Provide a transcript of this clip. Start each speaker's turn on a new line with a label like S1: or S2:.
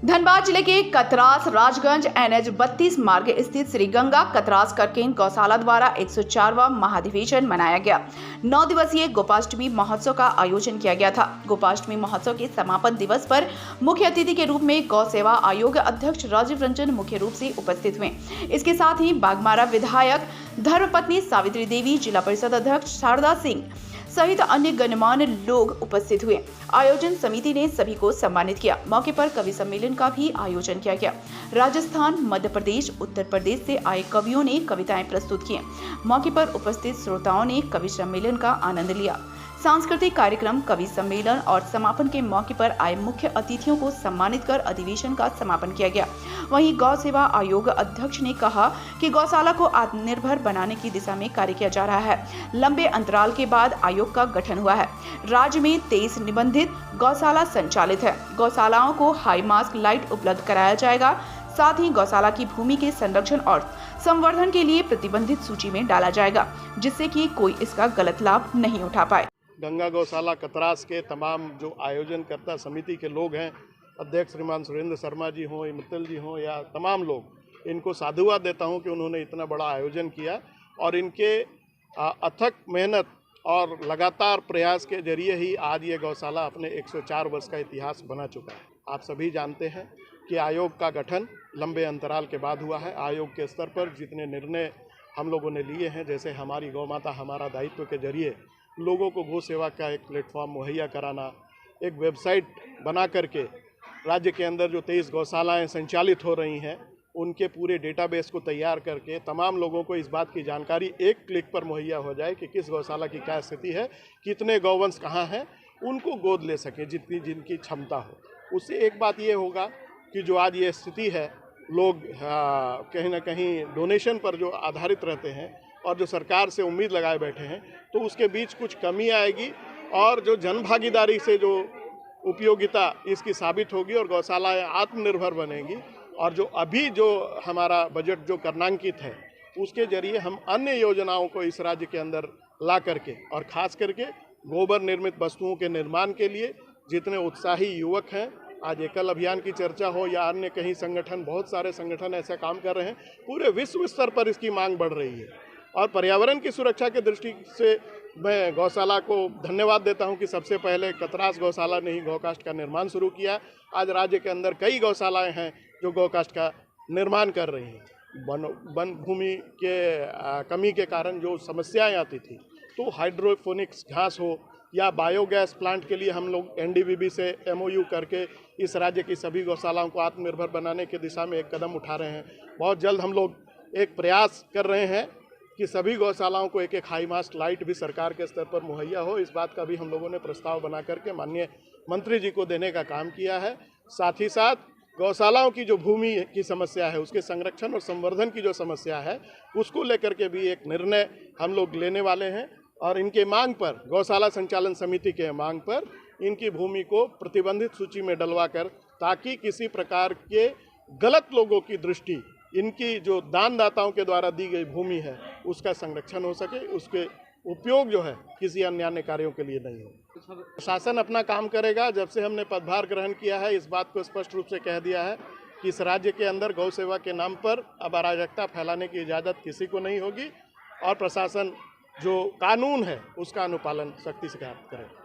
S1: धनबाद जिले के कतरास राजगंज NH 32 मार्ग स्थित श्री गंगा कतरास करकेन गौशाला द्वारा 104वां महाधिवेशन मनाया गया। 9 दिवसीय गोपाष्टमी महोत्सव का आयोजन किया गया था। गोपाष्टमी महोत्सव के समापन दिवस पर मुख्य अतिथि के रूप में गौ सेवा आयोग अध्यक्ष राजीव रंजन मुख्य रूप से उपस्थित हुए। इसके साथ ही बागमारा विधायक धर्मपत्नी सावित्री देवी, जिला परिषद अध्यक्ष शारदा सिंह सहित अन्य गणमान्य लोग उपस्थित हुए। आयोजन समिति ने सभी को सम्मानित किया। मौके पर कवि सम्मेलन का भी आयोजन किया गया। राजस्थान, मध्य प्रदेश, उत्तर प्रदेश से आए कवियों ने कविताएं प्रस्तुत की। मौके पर उपस्थित श्रोताओं ने कवि सम्मेलन का आनंद लिया। सांस्कृतिक कार्यक्रम, कवि सम्मेलन और समापन के मौके पर आए मुख्य अतिथियों को सम्मानित कर अधिवेशन का समापन किया गया। वहीं गौ सेवा आयोग अध्यक्ष ने कहा कि गौशाला को आत्मनिर्भर बनाने की दिशा में कार्य किया जा रहा है। लंबे अंतराल के बाद आयोग का गठन हुआ है। राज्य में 23 निबंधित गौशाला संचालित है। गौशालाओं को हाई मास्क लाइट उपलब्ध कराया जाएगा। साथ ही गौशाला की भूमि के संरक्षण और संवर्धन के लिए प्रतिबंधित सूची में डाला जाएगा, जिससे कि कोई इसका गलत लाभ नहीं उठा पाए।
S2: गंगा गौशाला कतरास के तमाम जो आयोजनकर्ता समिति के लोग हैं, अध्यक्ष श्रीमान सुरेंद्र शर्मा जी हों, मित्तल जी हों या तमाम लोग, इनको साधुवाद देता हूं कि उन्होंने इतना बड़ा आयोजन किया और इनके अथक मेहनत और लगातार प्रयास के जरिए ही आज ये गौशाला अपने 104 वर्ष का इतिहास बना चुका है। आप सभी जानते हैं कि आयोग का गठन लंबे अंतराल के बाद हुआ है। आयोग के स्तर पर जितने निर्णय हम लोगों ने लिए हैं, जैसे हमारी गौ माता हमारा दायित्व के जरिए लोगों को गौ सेवा का एक प्लेटफॉर्म मुहैया कराना, एक वेबसाइट बना करके राज्य के अंदर जो 23 गौशालाएँ संचालित हो रही हैं उनके पूरे डेटाबेस को तैयार करके तमाम लोगों को इस बात की जानकारी एक क्लिक पर मुहैया हो जाए कि किस गौशाला की क्या स्थिति है, कितने गौवंश कहाँ हैं, उनको गोद ले सकें जितनी जिनकी क्षमता हो। उससे एक बात ये होगा कि जो आज ये स्थिति है, लोग कहीं ना कहीं डोनेशन पर जो आधारित रहते हैं और जो सरकार से उम्मीद लगाए बैठे हैं, तो उसके बीच कुछ कमी आएगी और जो जन भागीदारी से जो उपयोगिता इसकी साबित होगी और गौशालाएँ आत्मनिर्भर बनेंगी। और जो अभी जो हमारा बजट जो कर्णांकित है उसके जरिए हम अन्य योजनाओं को इस राज्य के अंदर ला करके और ख़ास करके गोबर निर्मित वस्तुओं के निर्माण के लिए जितने उत्साही युवक हैं, आज एकल अभियान की चर्चा हो या अन्य कहीं संगठन, बहुत सारे संगठन ऐसा काम कर रहे हैं। पूरे विश्व स्तर पर इसकी मांग बढ़ रही है और पर्यावरण की सुरक्षा की दृष्टि से मैं गौशाला को धन्यवाद देता हूं कि सबसे पहले कतरास गौशाला ने ही गौकाष्ठ का निर्माण शुरू किया। आज राज्य के अंदर कई गौशालाएं हैं जो गौकाष्ठ का निर्माण कर रही हैं। वन भूमि के कमी के कारण जो समस्याएं आती थी, तो हाइड्रोपोनिक्स घास हो या बायोगैस प्लांट के लिए हम लोग NDVB से MOU करके इस राज्य की सभी गौशालाओं को आत्मनिर्भर बनाने की दिशा में एक कदम उठा रहे हैं। बहुत जल्द हम लोग एक प्रयास कर रहे हैं कि सभी गौशालाओं को एक हाई मास्ट लाइट भी सरकार के स्तर पर मुहैया हो। इस बात का भी हम लोगों ने प्रस्ताव बना करके माननीय मंत्री जी को देने का काम किया है। साथ ही साथ गौशालाओं की जो भूमि की समस्या है, उसके संरक्षण और संवर्धन की जो समस्या है, उसको लेकर के भी एक निर्णय हम लोग लेने वाले हैं और इनके मांग पर, गौशाला संचालन समिति के मांग पर, इनकी भूमि को प्रतिबंधित सूची में डलवा कर, ताकि किसी प्रकार के गलत लोगों की दृष्टि इनकी जो दानदाताओं के द्वारा दी गई भूमि है उसका संरक्षण हो सके, उसके उपयोग जो है किसी अन्य कार्यों के लिए नहीं हो। शासन अपना काम करेगा। जब से हमने पदभार ग्रहण किया है, इस बात को स्पष्ट रूप से कह दिया है कि इस राज्य के अंदर गौ सेवा के नाम पर अब अराजकता फैलाने की इजाज़त किसी को नहीं होगी और प्रशासन जो कानून है उसका अनुपालन सख्ती से करेगा।